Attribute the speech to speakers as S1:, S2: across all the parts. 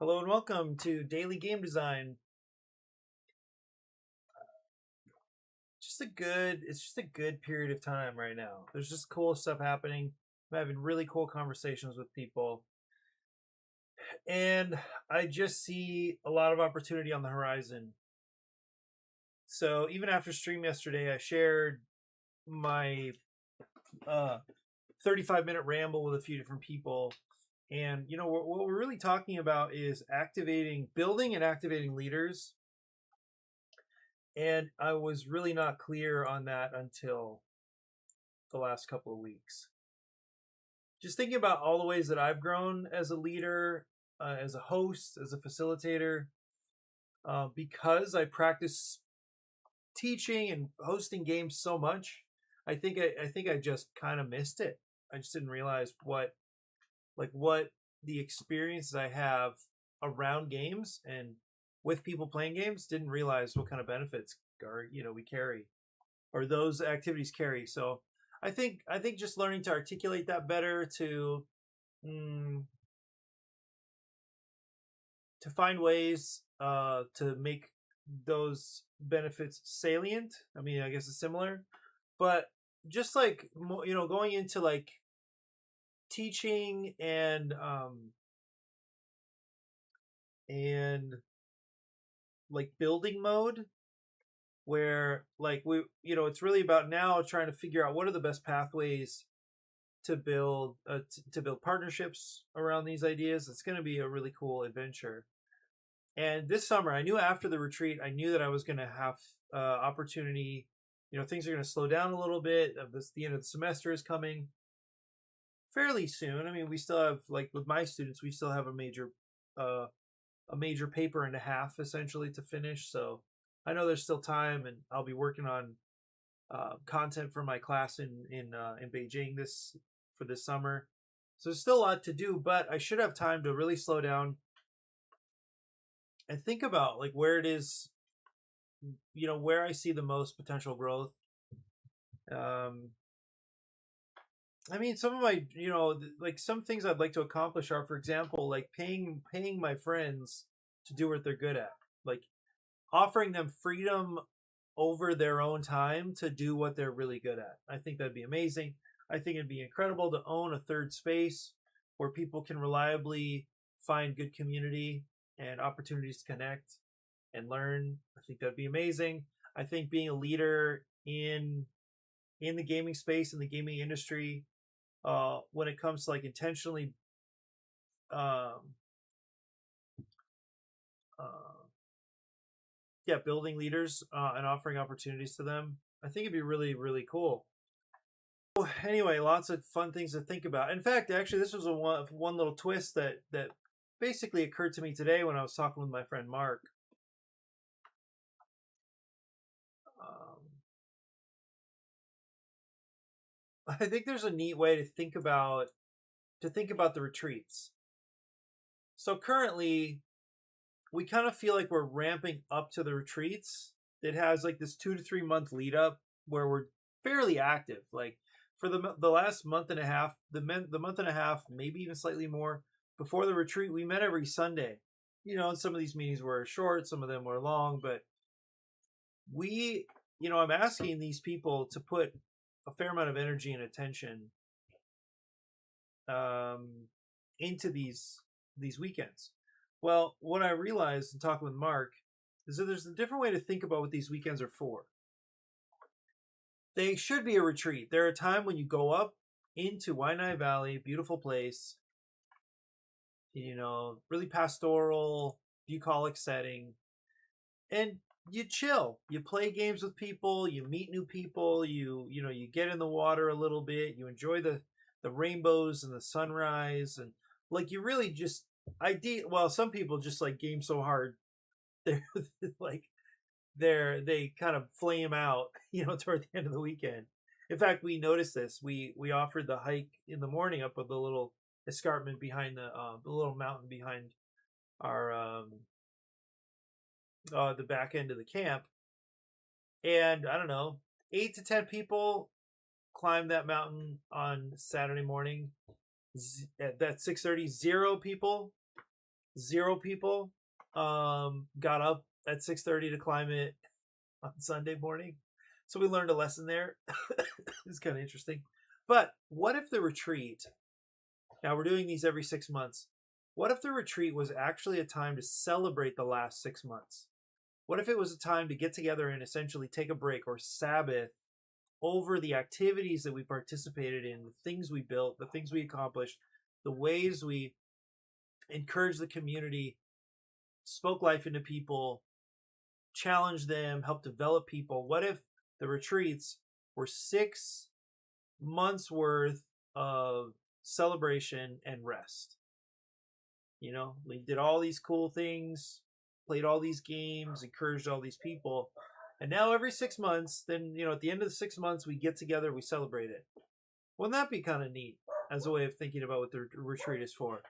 S1: Hello and welcome to Daily Game Design. It's just a good period of time right now. There's just cool stuff happening. I'm having really cool conversations with people, and I just see a lot of opportunity on the horizon. So even after stream yesterday, I shared my 35-minute ramble with a few different people. And what we're really talking about is building and activating leaders. And I was really not clear on that until the last couple of weeks. Just thinking about all the ways that I've grown as a leader, as a host, as a facilitator, because I practice teaching and hosting games so much. I think I just kind of missed it. I just didn't realize what the experiences I have around games and with people playing games. Didn't realize what kind of benefits we carry, or those activities carry. So I think just learning to articulate that better, mm, to find ways to make those benefits salient. I mean, I guess it's similar, but just like going into like teaching and like building mode, where like it's really about now trying to figure out what are the best pathways to build partnerships around these ideas. It's going to be a really cool adventure. And this summer, I knew after the retreat, I knew that I was going to have opportunity. Things are going to slow down a little bit. The end of the semester is coming fairly soon. I mean, we still have, like with my students, we still have uh, a major paper and a half essentially to finish. So I know there's still time, and I'll be working on content for my class in Beijing this summer. So there's still a lot to do, but I should have time to really slow down and think about like where it is, where I see the most potential growth. Um, I mean, some of my, like some things I'd like to accomplish are, for example, like paying my friends to do what they're good at, like offering them freedom over their own time to do what they're really good at. I think that'd be amazing. I think it'd be incredible to own a third space where people can reliably find good community and opportunities to connect and learn. I think that'd be amazing. I think being a leader in the gaming space, in the gaming industry, when it comes to like intentionally um, uh, building leaders and offering opportunities to them, I think it'd be really, really cool. So anyway, lots of fun things to think about. In fact, actually, this was one little twist that basically occurred to me today when I was talking with my friend Mark. Um, I think there's a neat way to think about the retreats. So currently, we kind of feel like we're ramping up to the retreats. It has like this 2 to 3 month lead up where we're fairly active. Like for the last month and a half, the month and a half, maybe even slightly more before the retreat, we met every Sunday. And some of these meetings were short, some of them were long, but I'm asking these people to put a fair amount of energy and attention um, into these weekends. Well, what I realized in talking with Mark is that there's a different way to think about what these weekends are for. They should be a retreat. They're a time when you go up into Waianae Valley, beautiful place, really pastoral, bucolic setting, and you chill. You play games with people, you meet new people, you get in the water a little bit, you enjoy the rainbows and the sunrise, and like you really just well, some people just like game so hard they're like they kind of flame out, toward the end of the weekend. In fact, we noticed this. We offered the hike in the morning up with the little escarpment behind the little mountain behind our the back end of the camp, and I don't know, 8 to 10 people climbed that mountain on Saturday morning. At that 6:30, 0 people 0 people got up at 6:30 to climb it on Sunday morning. So we learned a lesson there. It's kind of interesting. But what if the retreat, now we're doing these every 6 months, what if the retreat was actually a time to celebrate the last 6 months? What if it was a time to get together and essentially take a break or Sabbath over the activities that we participated in, the things we built, the things we accomplished, the ways we encouraged the community, spoke life into people, challenged them, helped develop people? What if the retreats were 6 months worth of celebration and rest? You know, we did all these cool things, played all these games, encouraged all these people. And now every 6 months, then, you know, at the end of the 6 months, we get together, we celebrate it. Wouldn't that be kind of neat as a way of thinking about what the retreat is for?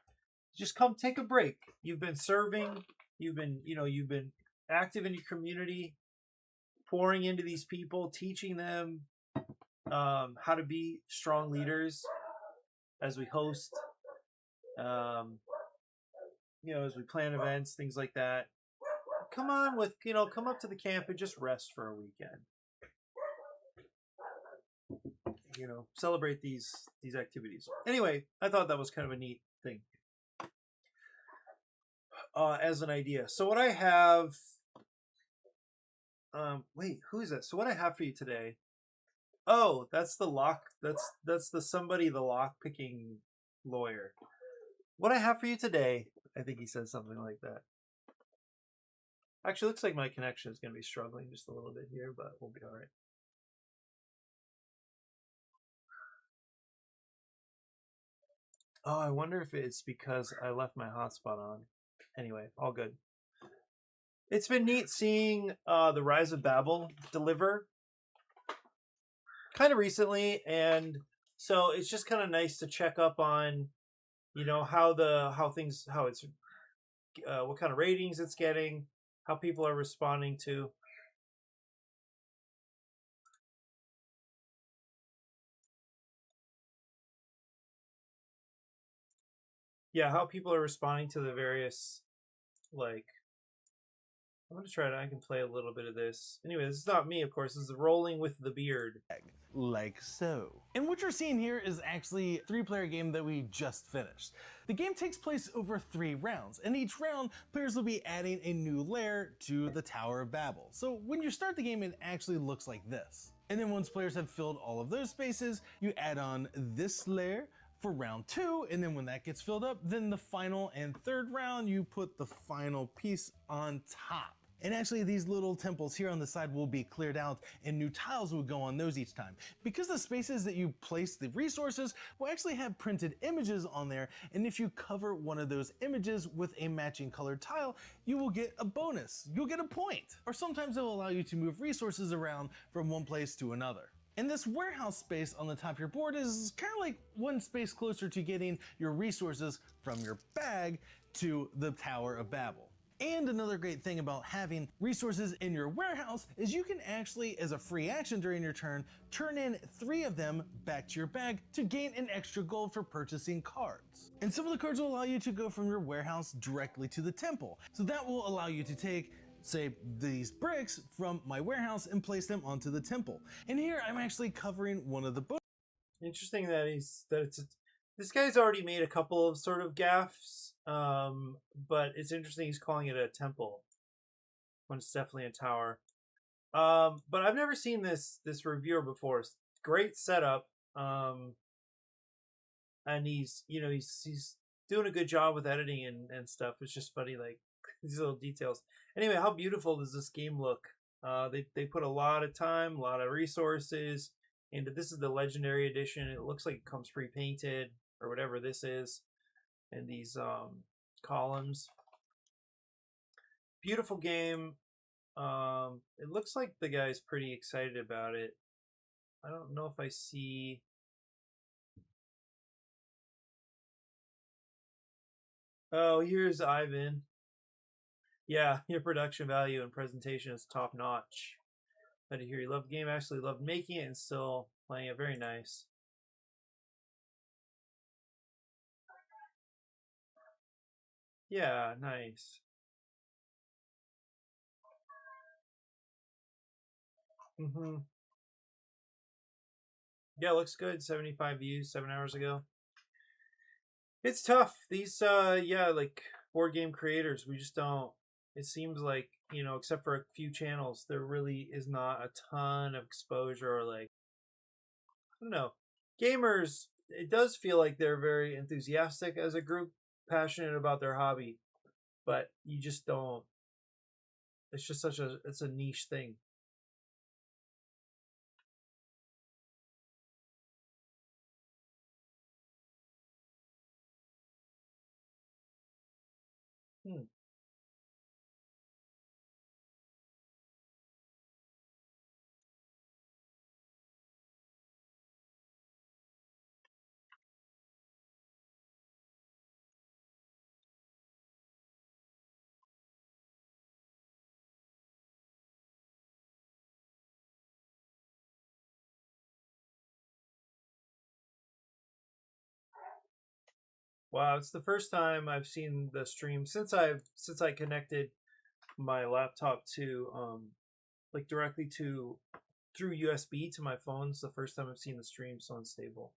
S1: Just come take a break. You've been serving, you've been active in your community, pouring into these people, teaching them how to be strong leaders as we host, as we plan events, things like that. Come up to the camp and just rest for a weekend. Celebrate these activities. Anyway, I thought that was kind of a neat thing as an idea. So what I have, wait, who is that? So what I have for you today? Oh, that's the lock. That's the lock picking lawyer. What I have for you today, I think he says something like that. Actually, looks like my connection is going to be struggling just a little bit here, but we'll be all right. Oh, I wonder if it's because I left my hotspot on. Anyway, all good. It's been neat seeing the Rise of Babel deliver kind of recently, and so it's just kind of nice to check up on, what kind of ratings it's getting, how people are responding to. Yeah, how people are responding to the various, like, I'm going to try it. I can play a little bit of this. Anyway, this is not me, of course. This is Rolling with the Beard.
S2: Like so. And what you're seeing here is actually a 3-player game that we just finished. The game takes place over 3 rounds, and each round, players will be adding a new layer to the Tower of Babel. So when you start the game, it actually looks like this. And then once players have filled all of those spaces, you add on this layer for round 2, and then when that gets filled up, then the final and 3rd round, you put the final piece on top. And actually these little temples here on the side will be cleared out and new tiles will go on those each time. Because the spaces that you place the resources will actually have printed images on there, and if you cover one of those images with a matching colored tile, you will get a bonus. You'll get a point. Or sometimes it will allow you to move resources around from one place to another. And this warehouse space on the top of your board is kind of like one space closer to getting your resources from your bag to the Tower of Babel. And another great thing about having resources in your warehouse is you can actually, as a free action during your turn, turn in 3 of them back to your bag to gain an extra gold for purchasing cards. And some of the cards will allow you to go from your warehouse directly to the temple. So that will allow you to take, say, these bricks from my warehouse and place them onto the temple. And here I'm actually covering one of the books.
S1: Interesting that this guy's already made a couple of sort of gaffes, but it's interesting he's calling it a temple when it's definitely a tower. But I've never seen this reviewer before. It's great setup, and he's doing a good job with editing and stuff. It's just funny, like these little details. Anyway, how beautiful does this game look? They put a lot of time, a lot of resources into this. Is the Legendary Edition. It looks like it comes pre-painted or whatever this is, and these columns. Beautiful game. It looks like the guy's pretty excited about it. I don't know if I see. Oh, here's Ivan. Yeah, your production value and presentation is top notch. Glad to hear you love the game. Actually loved making it and still playing it. Very nice. Yeah, nice. Mm-hmm. Yeah, looks good. 75 views 7 hours ago. It's tough. These yeah, like board game creators, we just don't, it seems like, except for a few channels, there really is not a ton of exposure or like, I don't know. Gamers, it does feel like they're very enthusiastic as a group, passionate about their hobby, but you just don't, it's just it's a niche thing. Hmm. Wow, it's the first time I've seen the stream since I connected my laptop to like directly to through USB to my phone. It's the first time I've seen the stream so unstable.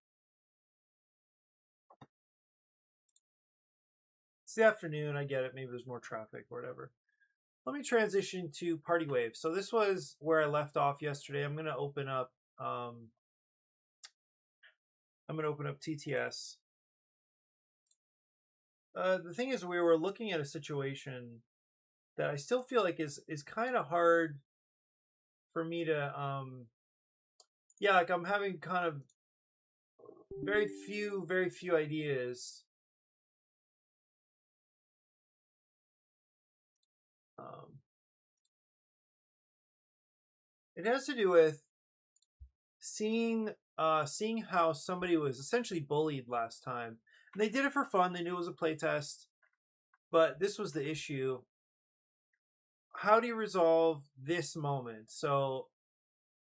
S1: It's the afternoon, I get it. Maybe there's more traffic or whatever. Let me transition to Party Wave. So this was where I left off yesterday. I'm gonna open up TTS. The thing is, we were looking at a situation that I still feel like is kind of hard for me to yeah, like I'm having kind of very few ideas. Um, it has to do with seeing how somebody was essentially bullied last time. And they did it for fun. They knew it was a playtest, but this was the issue. How do you resolve this moment? So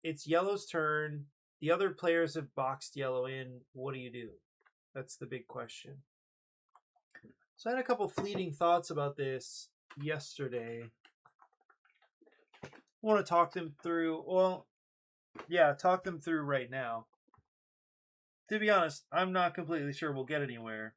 S1: it's Yellow's turn. The other players have boxed Yellow in. What do you do? That's the big question. So I had a couple fleeting thoughts about this yesterday. I want to talk them through. Well, yeah, talk them through right now. To be honest, I'm not completely sure we'll get anywhere.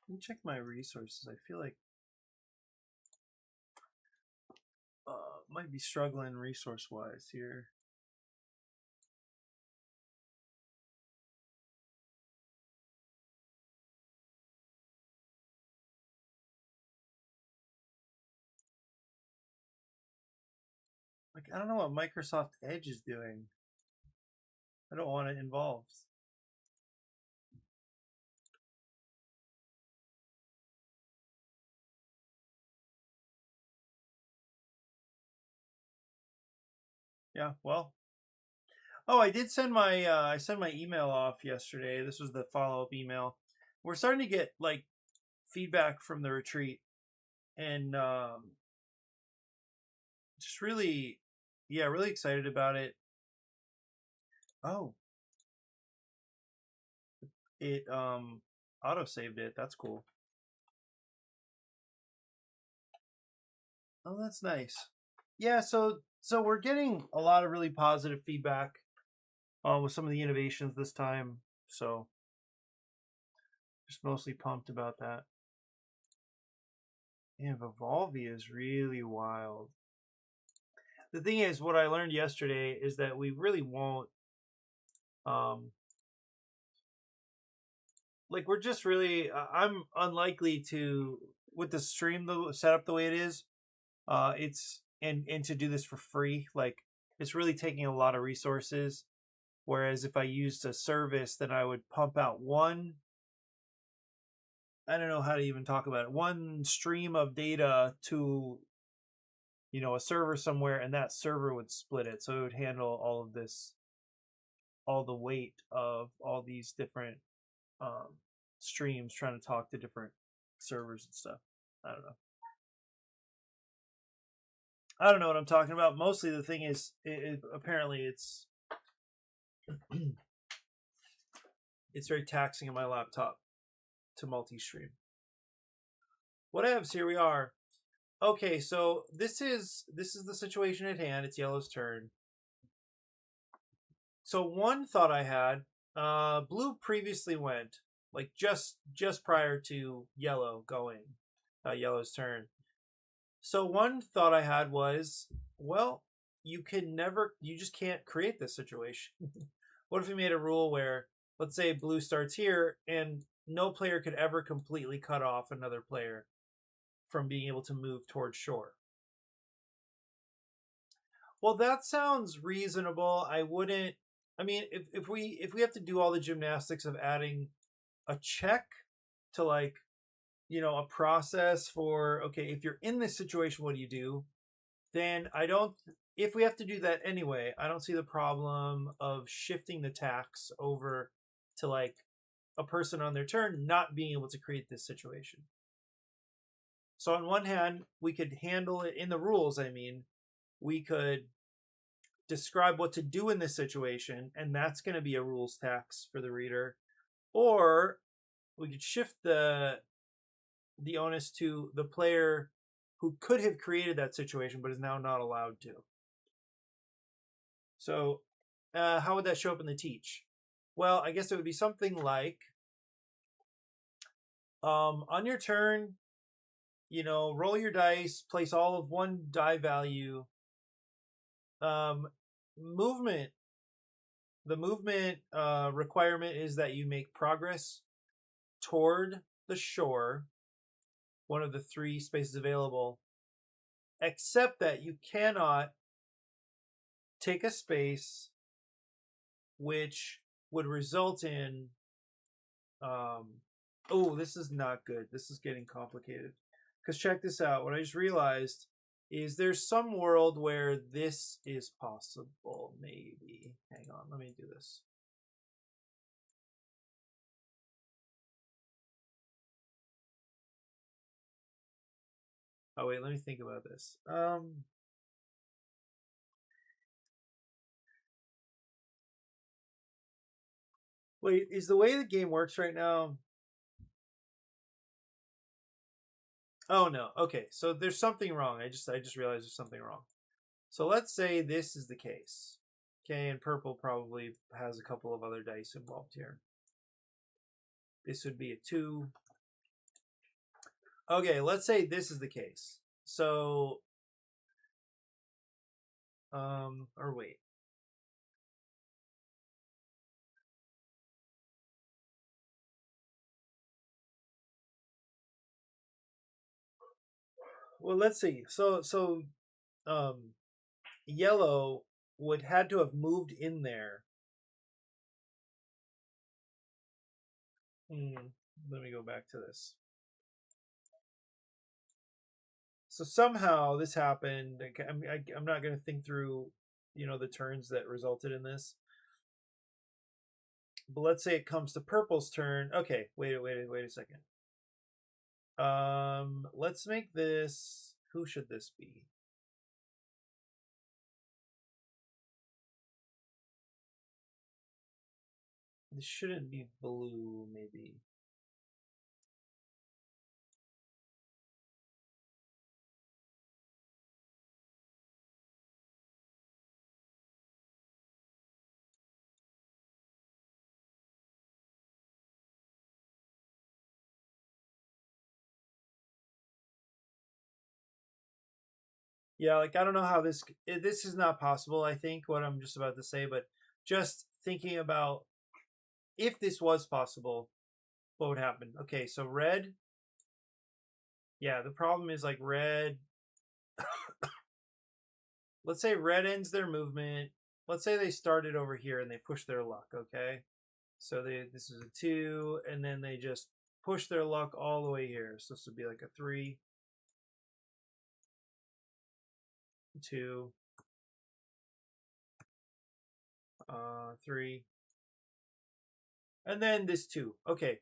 S1: Let me check my resources. I feel like might be struggling resource wise here. Like I don't know what Microsoft Edge is doing. I don't want it involved. Yeah, well. Oh, I did send I sent my email off yesterday. This was the follow up email. We're starting to get like feedback from the retreat, and just really, yeah, really excited about it. Oh, it auto saved it. That's cool. Oh, that's nice. Yeah, so we're getting a lot of really positive feedback with some of the innovations this time. So just mostly pumped about that. And Vivalvi is really wild. The thing is, what I learned yesterday is that we really won't um like we're just really I'm unlikely to with the stream the setup the way it is. It's and to do this for free, like it's really taking a lot of resources. Whereas if I used a service, then I would pump out one, I don't know how to even talk about it, one stream of data to, a server somewhere, and that server would split it. So it would handle all of this all the weight of all these different streams trying to talk to different servers and stuff. I don't know. I don't know what I'm talking about. Mostly the thing is, apparently it's it's very taxing on my laptop to multi-stream. Whatevs, here we are. Okay, so this is the situation at hand. It's Yellow's turn. So one thought I had, Blue previously went, like just prior to Yellow going, Yellow's turn. So one thought I had was, well, you just can't create this situation. What if we made a rule where, let's say Blue starts here and no player could ever completely cut off another player from being able to move towards shore? Well, that sounds reasonable. I mean, if we have to do all the gymnastics of adding a check to, like, a process for, okay, if you're in this situation, what do you do? Then if we have to do that anyway, I don't see the problem of shifting the tax over to, like, a person on their turn not being able to create this situation. So on one hand, we could handle it in the rules. I mean, we could describe what to do in this situation, and that's going to be a rules tax for the reader. Or we could shift the onus to the player who could have created that situation but is now not allowed to. So how would that show up in the teach? Well, I guess it would be something like, on your turn, roll your dice, place all of one die value. Movement. The movement requirement is that you make progress toward the shore, one of the 3 spaces available, except that you cannot take a space which would result in oh, this is not good. This is getting complicated. Because check this out. What I just realized is there's some world where this is possible, maybe. Hang on, let me do this. Oh, wait, let me think about this. Wait, is the way the game works right now... Oh, no. Okay, so there's something wrong. I just realized there's something wrong. So let's say this is the case. Okay, and purple probably has a couple of other dice involved here. This would be a 2. Okay, let's say this is the case. So, or wait. Well, let's see. So, yellow would had to have moved in there. Let me go back to this. So somehow this happened. I'm not going to think through, the turns that resulted in this. But let's say it comes to purple's turn. Okay, wait a second. Let's make this. Who should this be? This shouldn't be blue, maybe. Yeah, like, I don't know how this is not possible, I think, what I'm just about to say, but just thinking about if this was possible, what would happen? Okay, so red. Yeah, the problem is, like, red. Let's say red ends their movement. Let's say they started over here and they push their luck, okay? So this is a 2, and then they just push their luck all the way here. So this would be like a 3, 2. 3. And then this 2. Okay.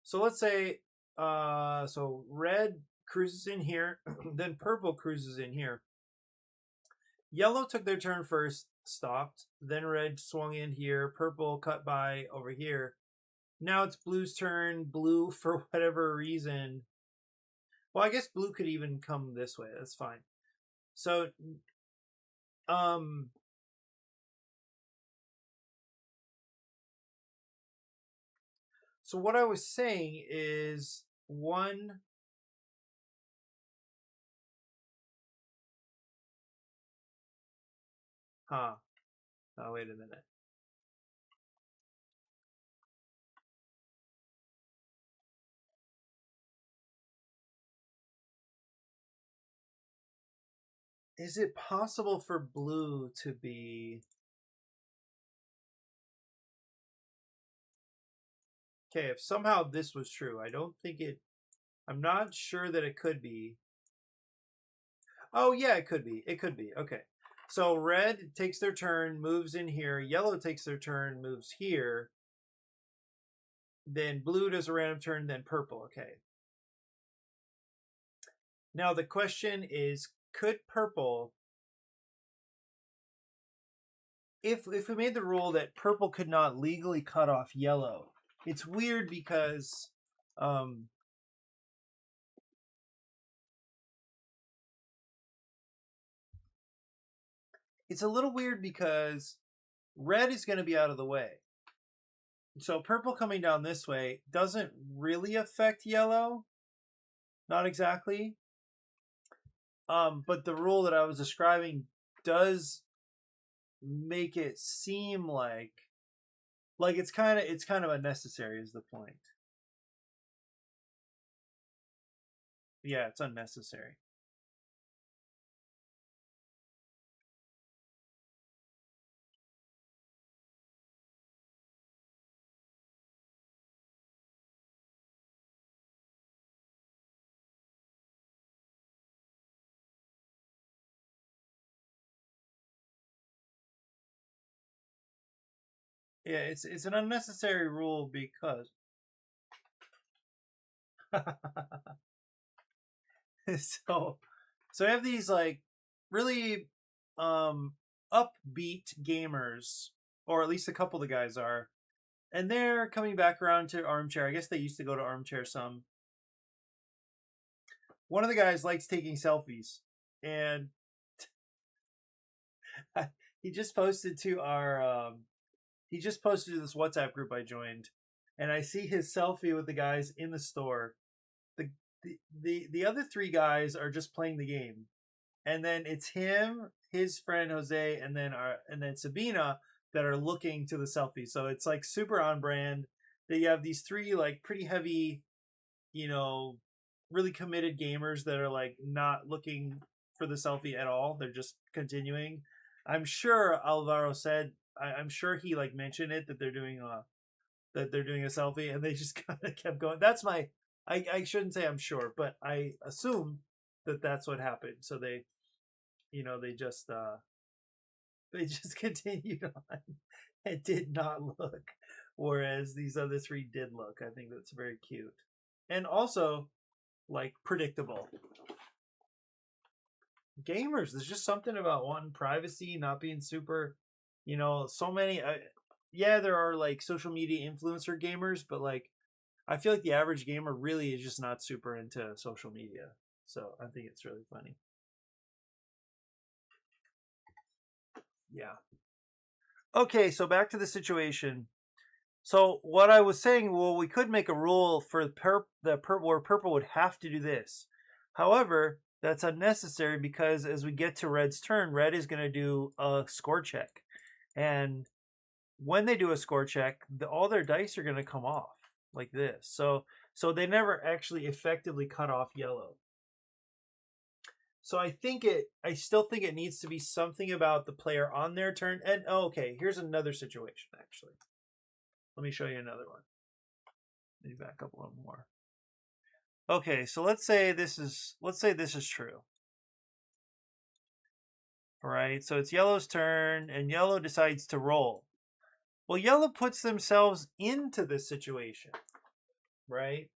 S1: So let's say, so red cruises in here, then purple cruises in here. Yellow took their turn first, stopped. Then red swung in here. Purple cut by over here. Now it's blue's turn. Blue, for whatever reason. Well, I guess blue could even come this way. That's fine. So, so what I was saying is one. Oh, wait a minute. Is it possible for blue to be... Okay, if somehow this was true, I don't think it... I'm not sure that it could be. Oh, yeah, it could be. It could be. Okay. So red takes their turn, moves in here. Yellow takes their turn, moves here. Then blue does a random turn, then purple. Okay. Now the question is, could purple... If we made the rule that purple could not legally cut off yellow, it's weird because it's a little weird because red is going to be out of the way. So purple coming down this way doesn't really affect yellow. Not exactly. But the rule that I was describing does make it seem like it's kind of unnecessary is the point. Yeah, it's unnecessary. Yeah, it's an unnecessary rule because so I have these like really upbeat gamers, or at least a couple of the guys are, and they're coming back around to Armchair. I guess they used to go to Armchair some. One of the guys likes taking selfies, and he just posted to our he just posted to this WhatsApp group I joined, and I see his selfie with the guys in the store. The other 3 guys are just playing the game, and then it's him, his friend Jose, and then Sabina that are looking to the selfie. So it's like super on brand that you have these 3 like pretty heavy, really committed gamers that are like not looking for the selfie at all. They're just continuing. I'm sure Alvaro said, I'm sure he like mentioned it that they're doing a selfie, and they just kind of kept going. That's my... I shouldn't say I'm sure, but I assume that that's what happened. So they just continued on and did not look, whereas these other 3 did look. I think that's very cute, and also like predictable. Gamers, there's just something about wanting privacy, not being super, so many. Yeah, there are like social media influencer gamers, but like I feel like the average gamer really is just not super into social media. So I think it's really funny. Yeah. Okay, so back to the situation. So what I was saying, well, we could make a rule for where purple would have to do this. However, that's unnecessary because as we get to red's turn, red is going to do a score check. And when they do a score check, all their dice are going to come off like this. So they never actually effectively cut off yellow. So I still think it needs to be something about the player on their turn. And okay, here's another situation actually. Let me show you another one. Let me back up a little more. Okay, so let's say this is true. All right, so it's yellow's turn, and yellow decides to roll. Well, yellow puts themselves into this situation, right?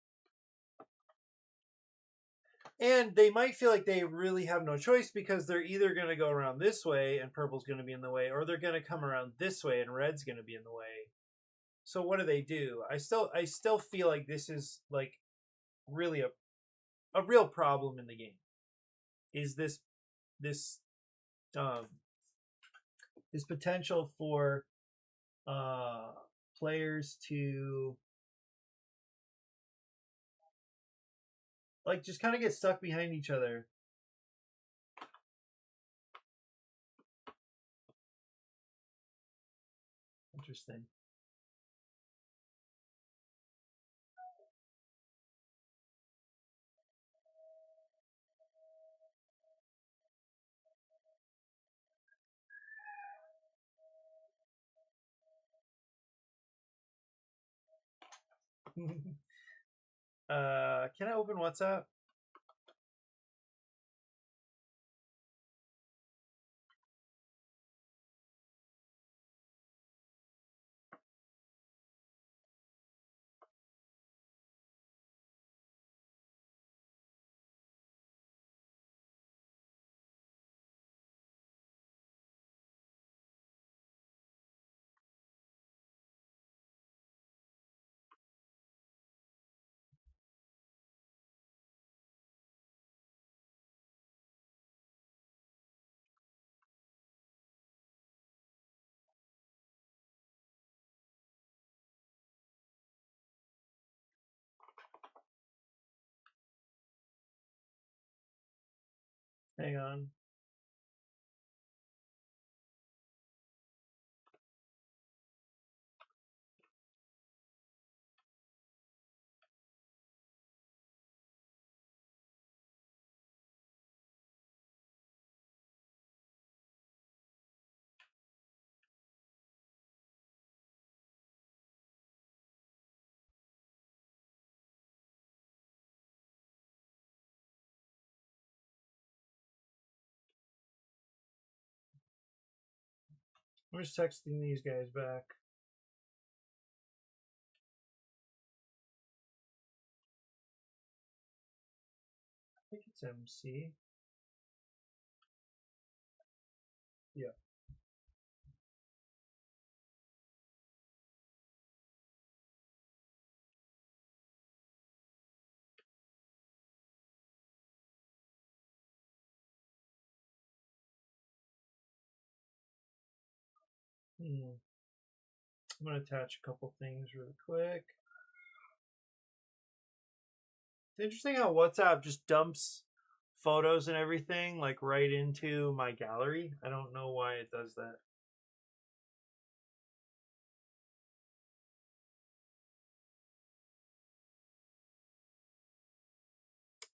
S1: And they might feel like they really have no choice because they're either going to go around this way and purple's going to be in the way, or they're going to come around this way and red's going to be in the way. So what do? I still feel like this is like really a real problem in the game. Is this um this potential for uh players to like just kind of get stuck behind each other. Interesting. Can I open WhatsApp? Hang on. I'm just texting these guys back. I think it's MC. Yeah. I'm gonna attach a couple things really quick. It's interesting how WhatsApp just dumps photos and everything like right into my gallery. I don't know why it does that.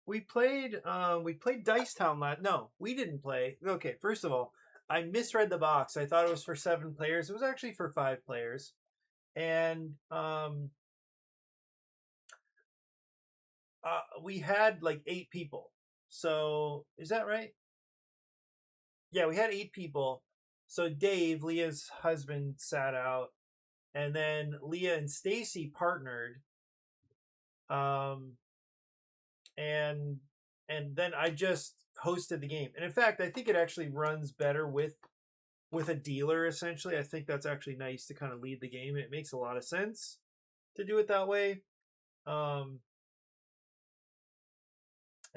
S1: We played Dice Town last. No, we didn't play. Okay, first of all, I misread the box. I thought it was for 7 players. It was actually for 5 players, and we had like 8 people. So is that right? Yeah, we had 8 people. So Dave, Leah's husband, sat out, and then Leah and Stacy partnered. Um, and then I just hosted the game. And in fact, I think it actually runs better with a dealer. Essentially, I think that's actually nice to kind of lead the game. It makes a lot of sense to do it that way. Um,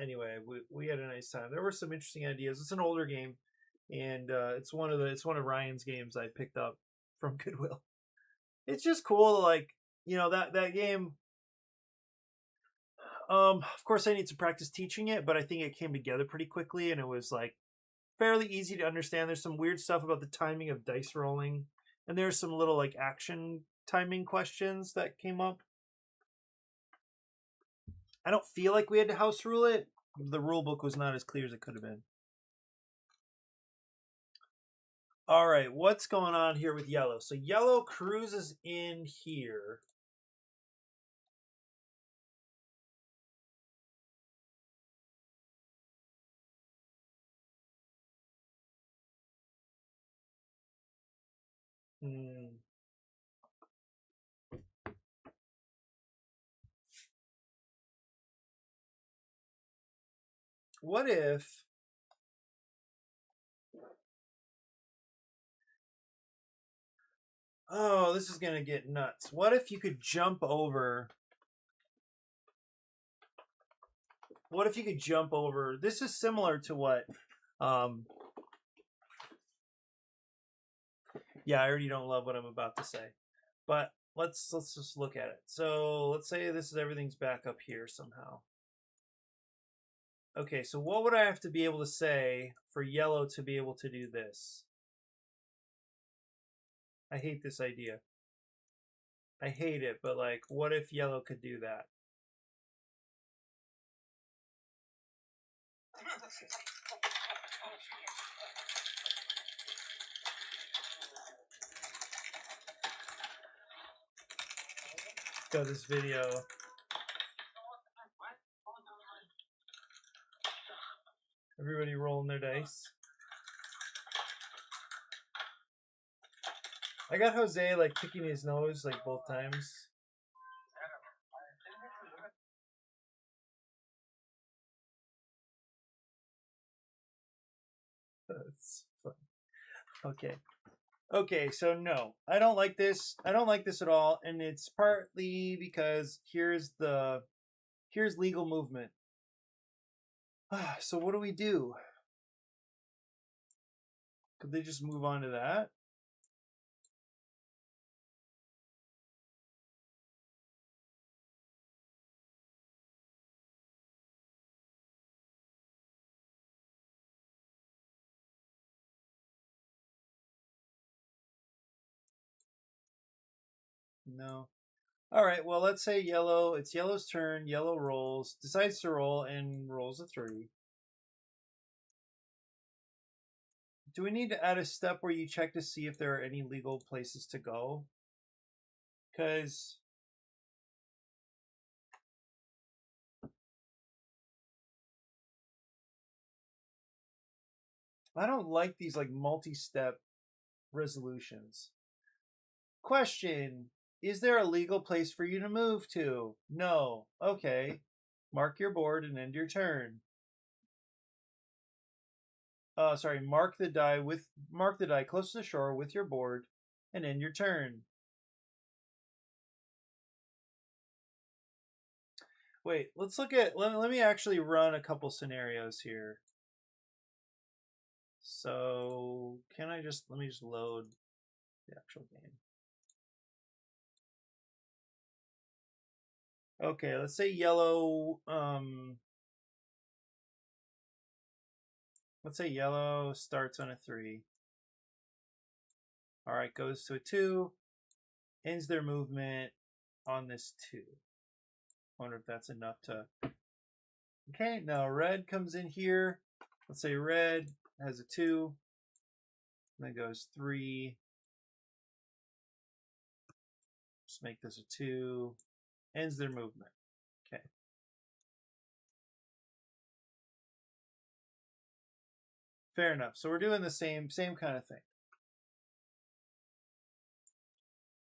S1: anyway, we had a nice time. There were some interesting ideas. It's an older game, and it's one of Ryan's games I picked up from Goodwill. It's just cool to like that game. Of course, I need to practice teaching it, but I think it came together pretty quickly, and it was like fairly easy to understand. There's some weird stuff about the timing of dice rolling, and there's some little like action timing questions that came up. I don't feel like we had to house rule it. The rule book was not as clear as it could have been. All right, what's going on here with yellow? So yellow cruises in here. Hmm. What if... Oh, this is going to get nuts. What if you could jump over... What if you could jump over... This is similar to what... Yeah, I already don't love what I'm about to say. But let's just look at it. So let's say this is everything's back up here somehow. Okay, so what would I have to be able to say for yellow to be able to do this? I hate this idea. I hate it, but like, what if yellow could do that? Go this video. Everybody rolling their dice. I got Jose like kicking his nose like both times. That's fun. Okay. Okay, so no, I don't like this. I don't like this at all, and it's partly because here's legal movement. So what do we do? Could they just move on to that? No. All right, well, let's say yellow. It's yellow's turn. Yellow rolls, decides to roll, and rolls a 3. Do we need to add a step where you check to see if there are any legal places to go? Because I don't like these like multi-step resolutions. Question: is there a legal place for you to move to? No. Okay. Mark your board and end your turn. Sorry. Mark the die close to the shore with your board and end your turn. Wait, let's look at. Let me actually run a couple scenarios here. So let me just load the actual game. Okay, let's say yellow. Let's say yellow starts on a 3. All right, goes to a 2, ends their movement on this 2. Wonder if that's enough to. Okay, now red comes in here. Let's say red has a 2, and then goes 3. Just make this a 2. Ends their movement. Okay. Fair enough. So we're doing the same kind of thing.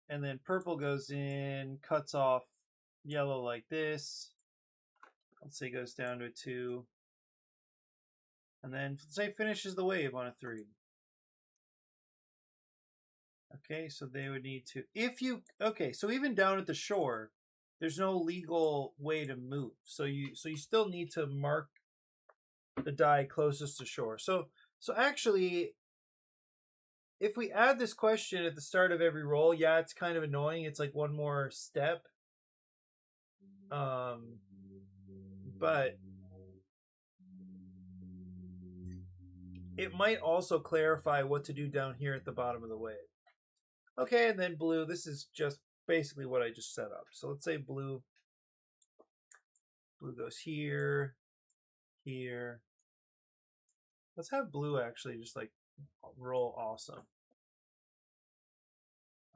S1: And then purple goes in, cuts off yellow like this. Let's say goes down to a 2. And then say finishes the wave on a 3. Okay, so they would need to, okay, so even down at the shore, there's no legal way to move. So you still need to mark the die closest to shore. So actually, if we add this question at the start of every roll, yeah, it's kind of annoying. It's like one more step. But it might also clarify what to do down here at the bottom of the wave. Okay, and then blue. This is just basically what I just set up. So let's say blue. Blue goes here, here. Let's have blue actually just like roll awesome.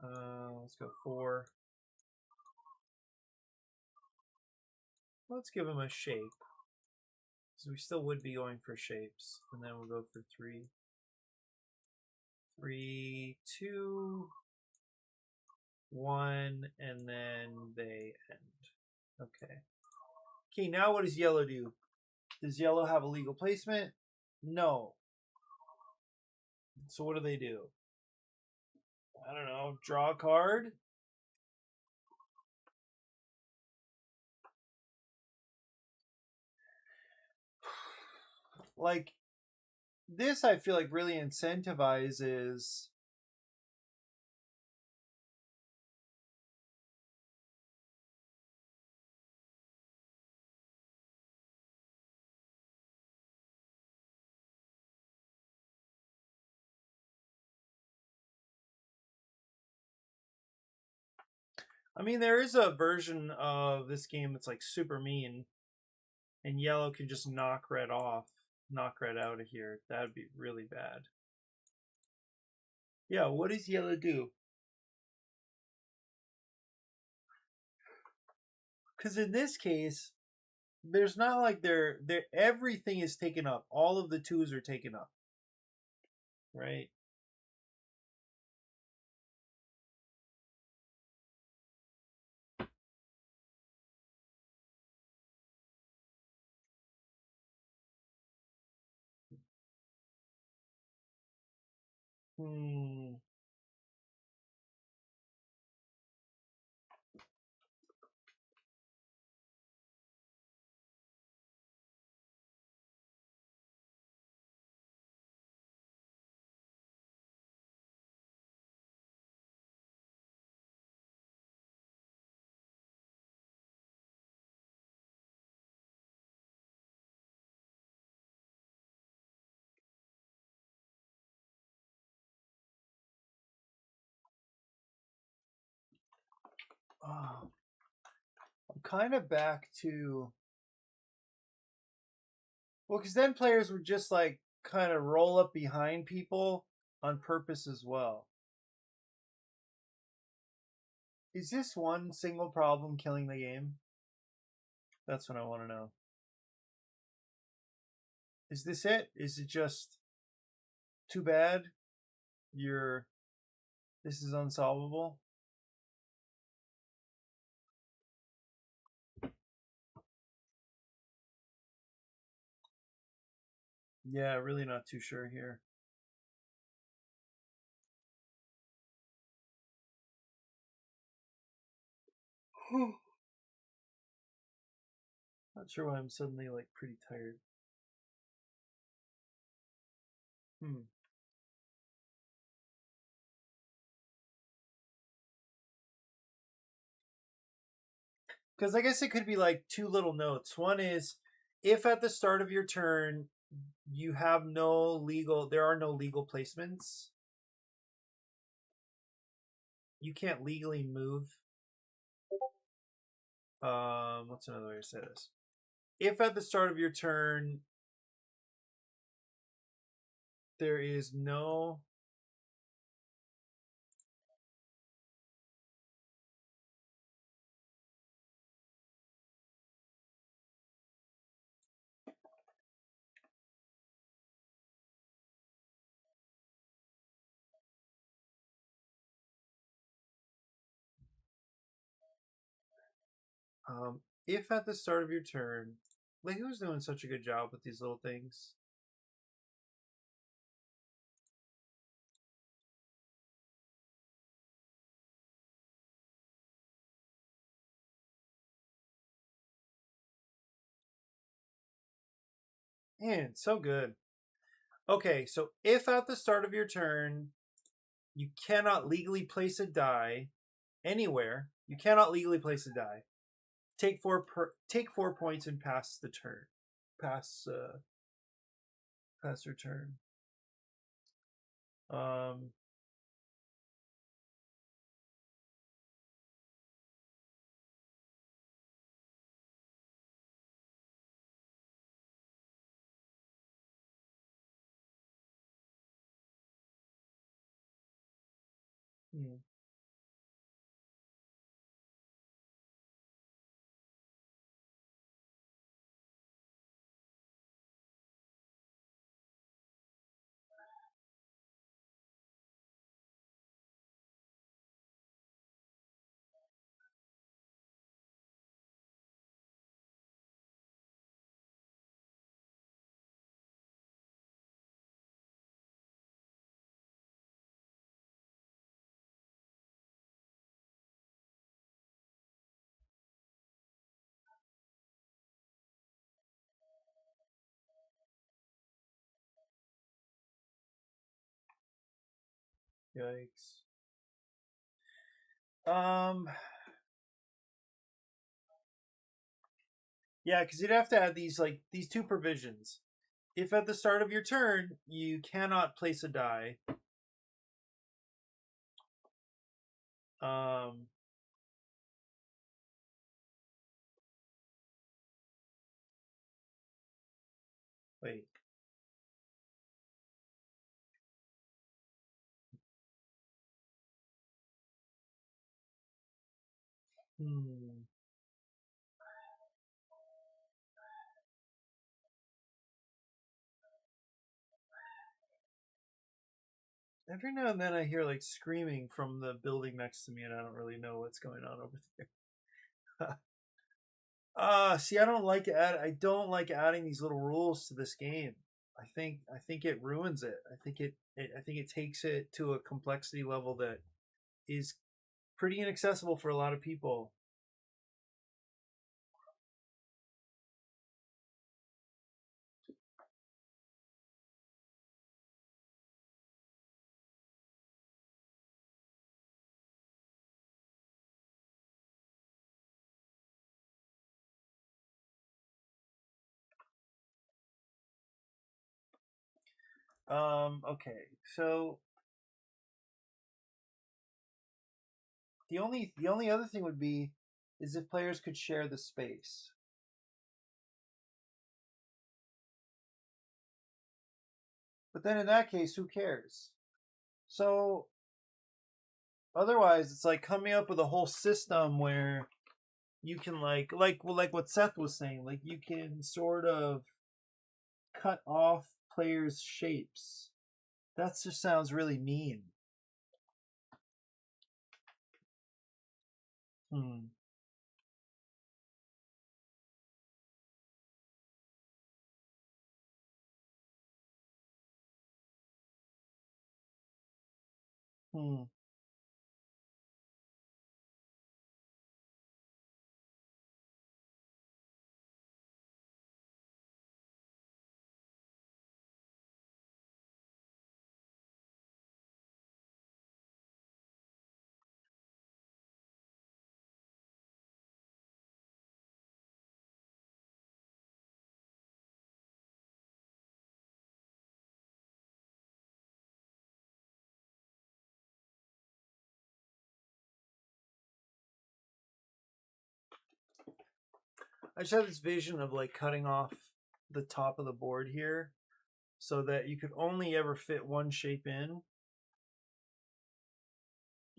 S1: Let's go 4. Let's give him a shape. So we still would be going for shapes. And then we'll go for 3. 3, 2, 1, and then they end. Okay. Okay, now what does yellow do? Does yellow have a legal placement? No. So what do they do? I don't know. Draw a card? Like, this I feel like really incentivizes I mean, there is a version of this game that's like super mean, and yellow can just knock red off, knock red out of here. That'd be really bad. Yeah, what does yellow do? Because in this case, there's not like they're everything is taken up. All of the twos are taken up, right? Hmm. Oh, I'm kind of back to because then players would just like kind of roll up behind people on purpose as well. Is this one single problem killing the game? That's what I want to know. Is this it? Is it just too bad? This is unsolvable? Yeah, really not too sure here. Not sure why I'm suddenly like pretty tired. Because I guess it could be like two little notes. One is if at the start of your turn you have there are no legal placements, you can't legally move. What's another way to say this? If at the start of your turn there is no if at the start of your turn, like who's doing such a good job with these little things? Man, so good. Okay, so if at the start of your turn you cannot legally place a die anywhere, you cannot legally place a die. Take take 4 points and pass the turn. Pass pass your turn. Um hmm. Yikes. Um. Yeah, because you'd have to add these these two provisions. If at the start of your turn you cannot place a die, um, wait. Hmm. Every now and then I hear like screaming from the building next to me, and I don't really know what's going on over there. See, I don't like adding these little rules to this game. I think it ruins it. I think it takes it to a complexity level that is pretty inaccessible for a lot of people. Okay. So the only other thing would be is if players could share the space. But then in that case, who cares? So otherwise, it's like coming up with a whole system where you can like what Seth was saying, like you can sort of cut off players' shapes. That just sounds really mean. Hmm. Hmm. I just had this vision of like cutting off the top of the board here so that you could only ever fit one shape in.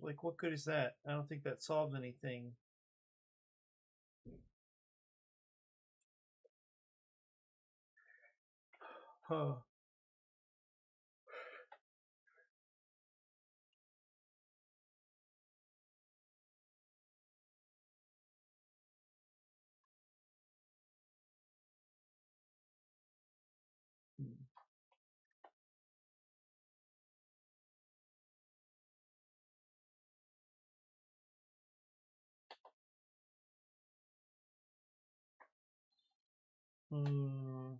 S1: Like, what good is that? I don't think that solved anything. Huh. Hmm.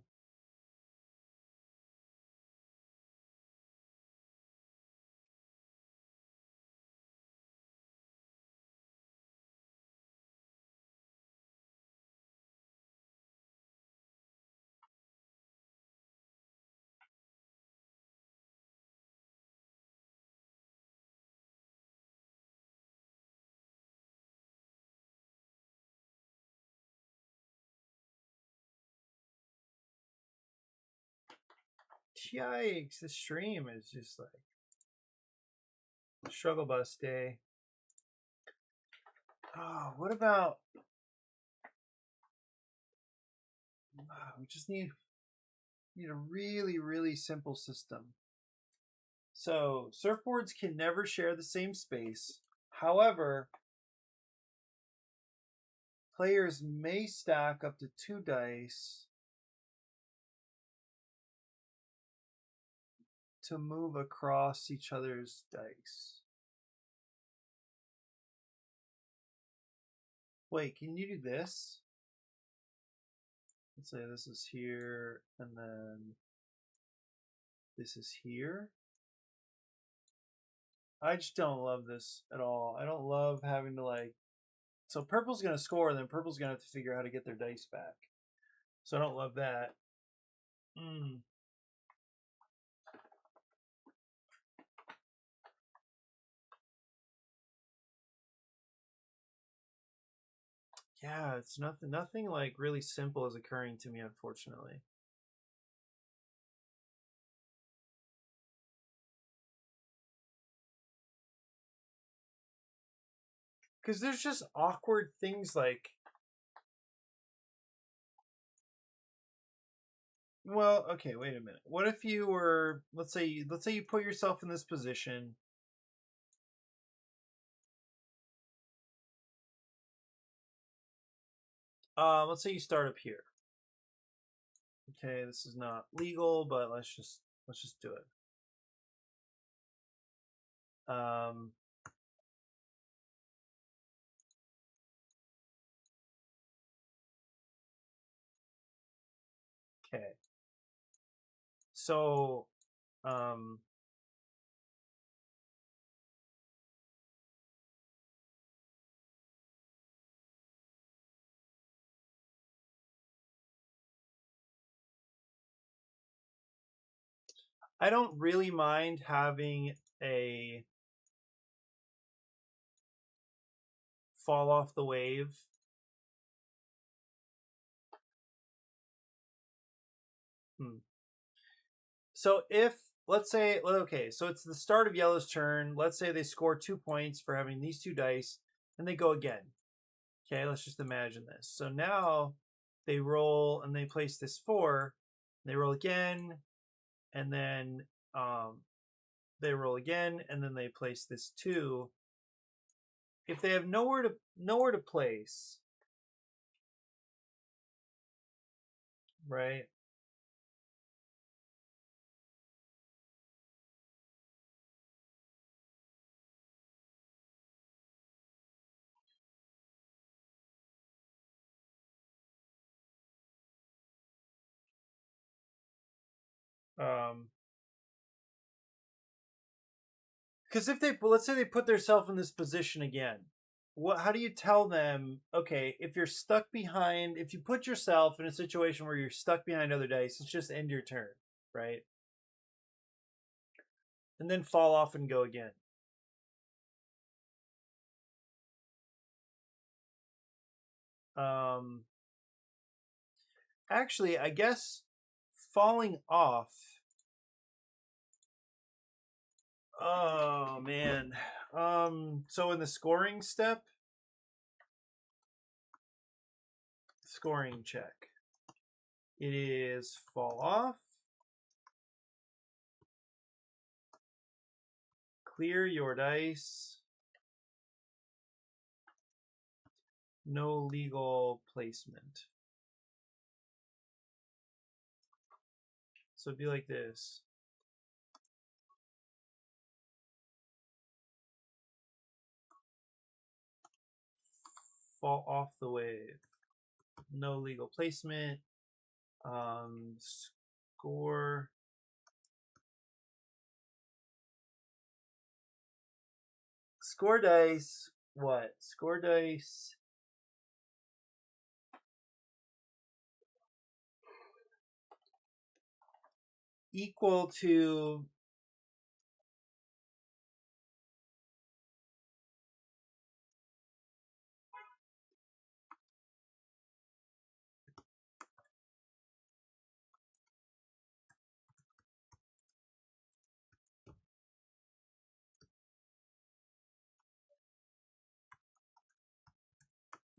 S1: Yikes! This stream is just like struggle bus day. Oh, what about? We just need a really simple system. So surfboards can never share the same space. However, players may stack up to 2 dice to move across each other's dice. Wait, can you do this? Let's say this is here, and then this is here. I just don't love this at all. I don't love having to like. So purple's gonna score, and then purple's gonna have to figure out how to get their dice back. So I don't love that. Mm. Yeah, it's nothing like really simple is occurring to me, unfortunately. Because there's just awkward things like, well, okay, wait a minute. What if you were, let's say you put yourself in this position. Let's say you start up here. Okay, this is not legal, but let's just do it. Okay. So, um, I don't really mind having a fall off the wave. So if, let's say, okay, so it's the start of yellow's turn. Let's say they score 2 points for having these two dice, and they go again. Okay, let's just imagine this. So now they roll and they place this 4. They roll again, and then they roll again, and then they place this 2. If they have nowhere to place, right? Because if they, let's say they put themselves in this position again, how do you tell them, okay, if you're stuck behind, if you put yourself in a situation where you're stuck behind other dice, it's just end your turn, right? And then fall off and go again. Actually, I guess falling off. Oh man. So in the scoring step, scoring check, it is fall off, clear your dice, no legal placement. So it'd be like this. Fall off the wave. No legal placement. Score. Score dice. What? Score dice. Equal to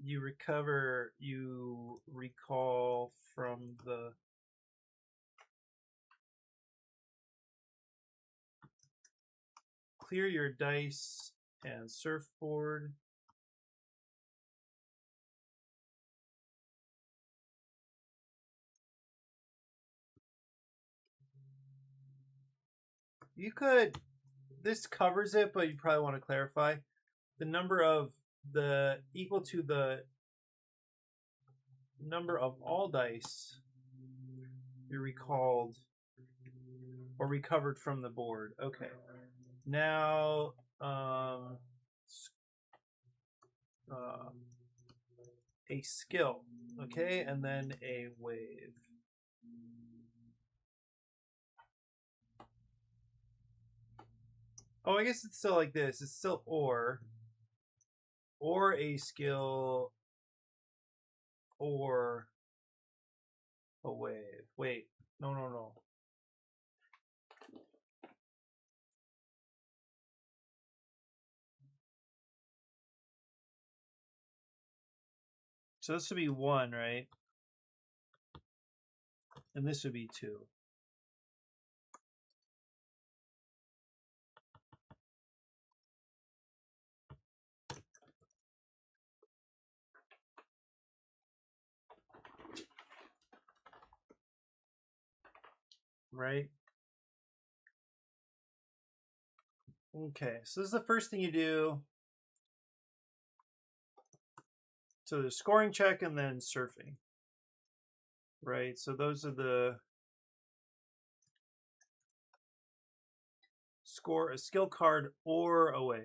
S1: you recover, you recall from the clear your dice and surfboard. You could, this covers it, but you probably want to clarify the number of the equal to the number of all dice you recalled or recovered from the board. Okay. Now um, a skill, okay, and then a wave. Oh, I guess it's still like this. It's still or a skill, or a wave. Wait, no. So this would be 1, right? And this would be 2. Right? Okay, so this is the first thing you do. So there's scoring check and then surfing. Right? So those are the score a skill card or a wave.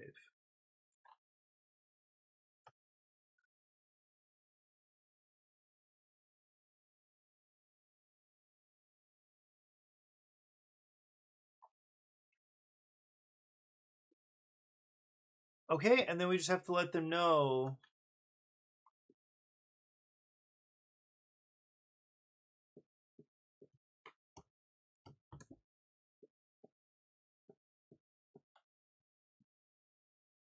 S1: Okay, and then we just have to let them know.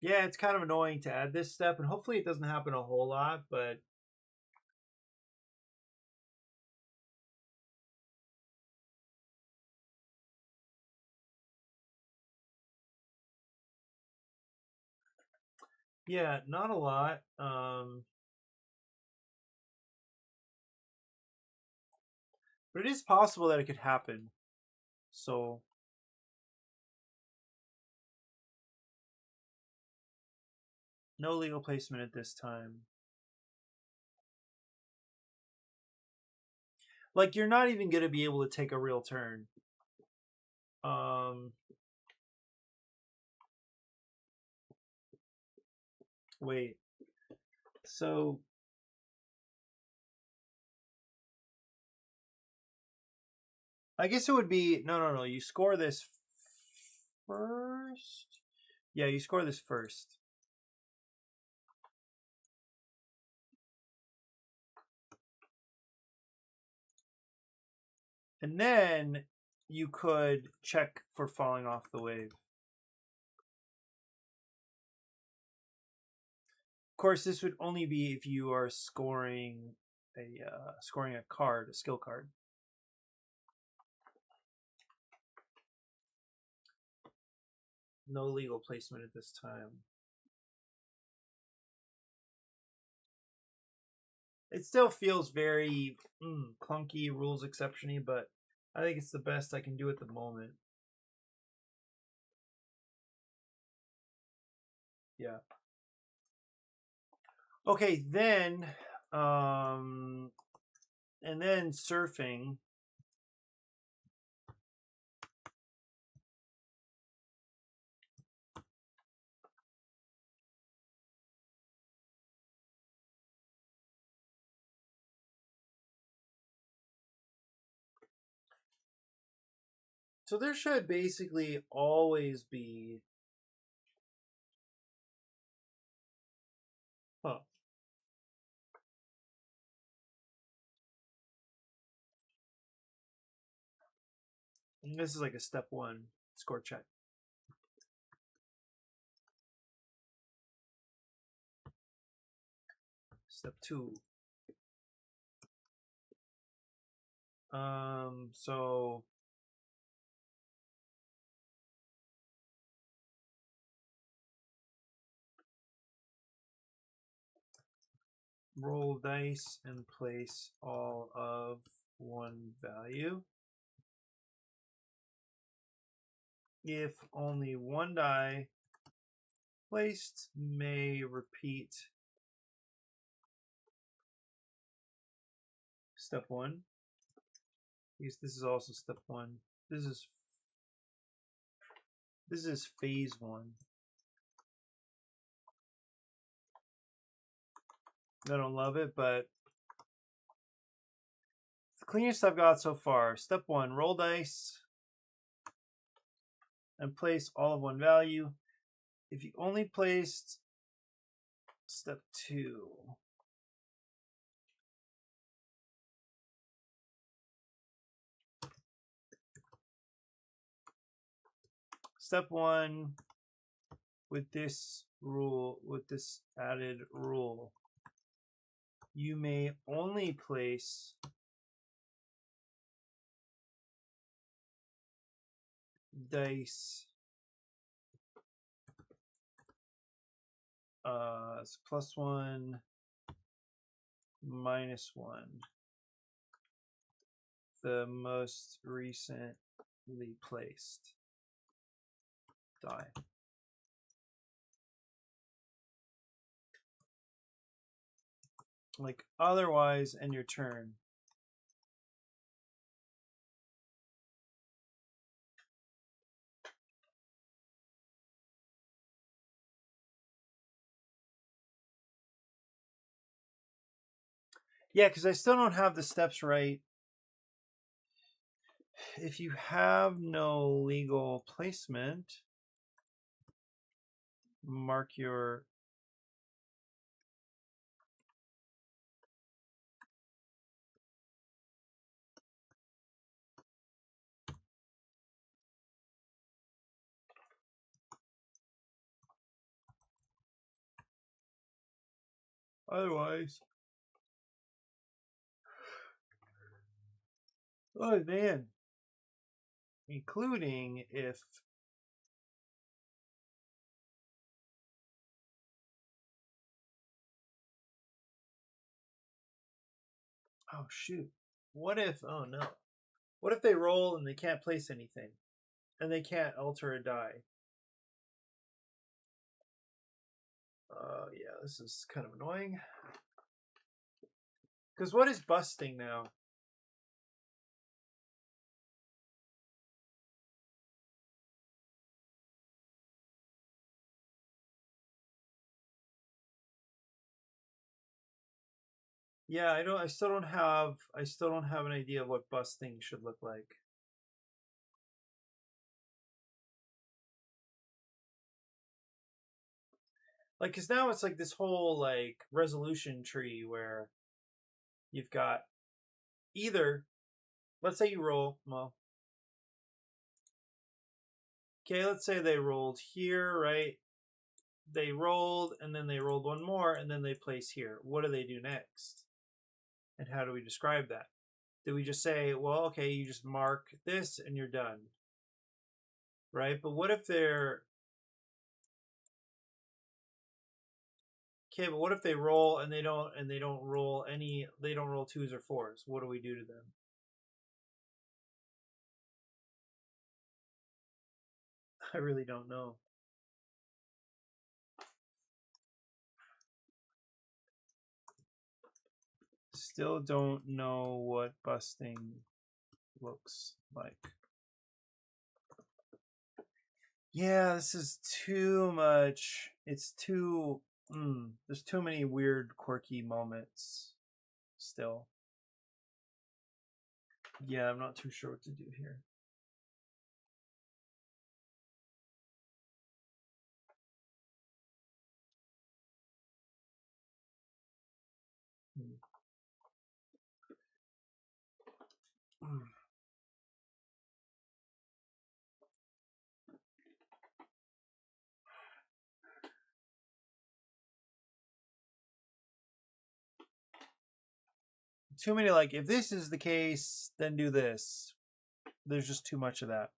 S1: Yeah, it's kind of annoying to add this step, and hopefully it doesn't happen a whole lot, but yeah, not a lot. But it is possible that it could happen. So no legal placement at this time. Like, you're not even going to be able to take a real turn. Wait. So I guess it would be no. You score this first. Yeah, you score this first. And then you could check for falling off the wave. Of course, this would only be if you are scoring a card, a skill card. No legal placement at this time. It still feels very clunky, rules exception-y, but I think it's the best I can do at the moment. Yeah. Okay, then and then surfing. So there should basically always be And this is like a step 1 score check. Step 2. So roll dice and place all of one value. If only one die placed, may repeat step 1. Because this is also step 1. This is phase 1. I don't love it, but it's the cleanest I've got so far. Step 1, roll dice and place all of one value. If you only placed step 2, step 1, with this rule, with this added rule, you may only place dice it's +1, -1, the most recently placed die. Like otherwise, end your turn. Yeah, because I still don't have the steps right. If you have no legal placement, mark your otherwise. Oh man. Including if oh shoot. What if oh no. What if they roll and they can't place anything? And they can't alter a die? Yeah, this is kind of annoying. Because what is busting now? Yeah, I still don't have an idea of what busting should look like. Like, cause now it's like this whole like resolution tree where you've got either, let's say you roll, well, okay, let's say they rolled here, right? They rolled and then they rolled one more and then they place here. What do they do next? And how do we describe that? Do we just say, well, okay, you just mark this and you're done? Right? But what if they're okay, but what if they roll and they don't roll any they don't roll 2s or 4s? What do we do to them? I really don't know. Still don't know what busting looks like. Yeah, this is too much. It's too there's too many weird quirky moments still. Yeah, I'm not too sure what to do here. Too many like if this is the case, then do this. There's just too much of that.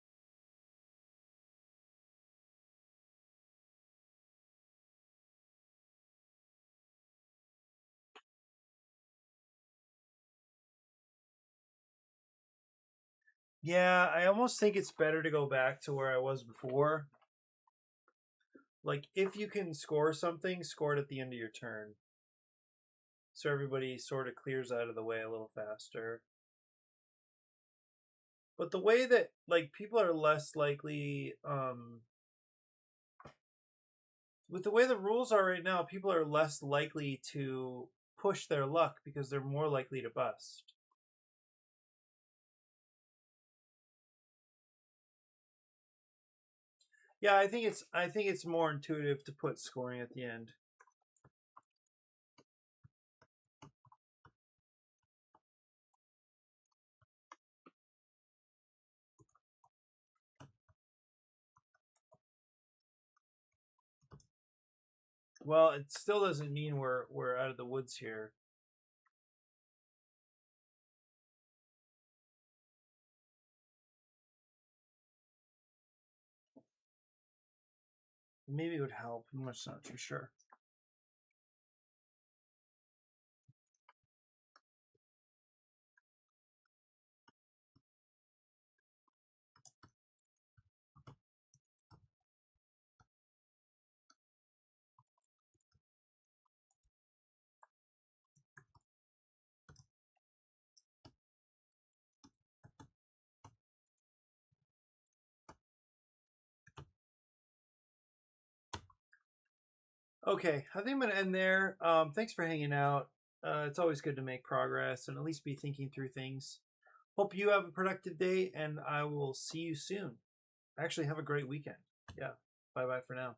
S1: Yeah, I almost think it's better to go back to where I was before. Like, if you can score something, score it at the end of your turn. So everybody sort of clears out of the way a little faster. But the way that, like, people are less likely, with the way the rules are right now, people are less likely to push their luck because they're more likely to bust. Yeah, I think it's more intuitive to put scoring at the end. Well, it still doesn't mean we're out of the woods here. Maybe it would help. I'm just not too sure. Okay, I think I'm gonna end there. Thanks for hanging out. It's always good to make progress and at least be thinking through things. Hope you have a productive day, and I will see you soon. Actually, have a great weekend. Yeah. Bye bye for now.